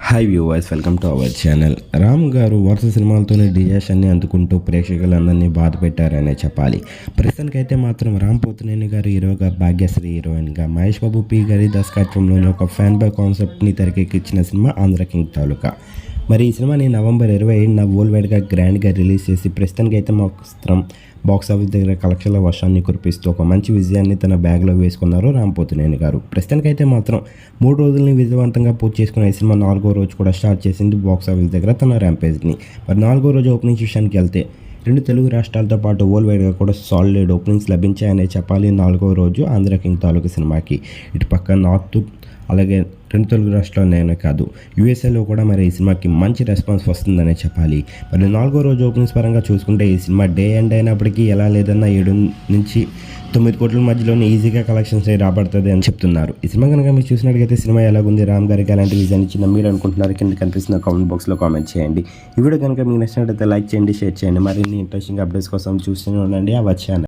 Hi viewers, welcome to our channel. Ram గారు వరుస సినిమాలతోనే డిజాస్టర్ని అందుకుంటూ ప్రేక్షకులందరినీ బాధ పెట్టారనే చెప్పాలి. ప్రస్తుతానికైతే మాత్రం రామ్ పోతినేని గారు హీరోగా, భాగ్యశ్రీ హీరోయిన్గా, మహేష్ బాబు పి గారి దర్శకత్వంలోని ఒక ఫ్యాన్ బాయ్ కాన్సెప్ట్ని తెరకెక్కించిన సినిమా ఆంధ్ర కింగ్ తాలూకా. మరి ఈ సినిమాని నవంబర్ 27న వరల్డ్ వైడ్గా గ్రాండ్గా రిలీజ్ చేసి ప్రస్తుతానికైతే మాత్రం బాక్స్ ఆఫీస్ దగ్గర కలెక్షన్ల వర్షాన్ని కురిపిస్తూ ఒక మంచి విజయాన్ని తన బ్యాగ్లో వేసుకున్నారు రామ్ పోతినేని గారు. ప్రస్తుతానికైతే మాత్రం 3 రోజుల్ని విజయవంతంగా పూర్తి చేసుకున్న ఈ సినిమా 4వ రోజు కూడా స్టార్ట్ చేసింది బాక్స్ ఆఫీస్ దగ్గర తన ర్యాంపేజ్ని. మరి 4వ రోజు ఓపెనింగ్స్ విషయానికి వెళ్తే 2 తెలుగు రాష్ట్రాలతో పాటు వరల్డ్ వైడ్గా కూడా సాలిడ్ ఓపెనింగ్స్ లభించాయనే చెప్పాలి. 4వ రోజు ఆంధ్ర కింగ్ తాలూకా సినిమాకి ఇటు పక్క నార్త్ అలాగే 2 తెలుగు రాష్ట్రాల్లోనే కాదు యూఎస్ఏలో కూడా మరి ఈ సినిమాకి మంచి రెస్పాన్స్ వస్తుందనే చెప్పాలి. మరి 4వ రోజు ఓపెనింగ్స్ పరంగా చూసుకుంటే ఈ సినిమా డే ఎండ్ అయినప్పటికీ ఎలా లేదన్నా 7 నుంచి 9 కోట్ల మధ్యలోనే ఈజీగా కలెక్షన్స్ రాబడుతుంది అని చెప్తున్నారు. ఈ సినిమా కనుక మీరు చూసినట్టుగైతే సినిమా ఎలాగుంది, రామ్ గారికి ఎలాంటి విజయాన్ని ఇచ్చిందో మీరు అనుకుంటున్నారు కింద కనిపిస్తున్న కామెంట్ బాక్స్లో కామెంట్ చేయండి. ఈ వీడియో కనుక మీకు నచ్చినట్లయితే లైక్ చేయండి, షేర్ చేయండి. మరిన్ని ఇంట్రెస్టింగ్ అప్డేట్స్ కోసం చూస్తూనే ఉండండి అవర్ ఛానల్.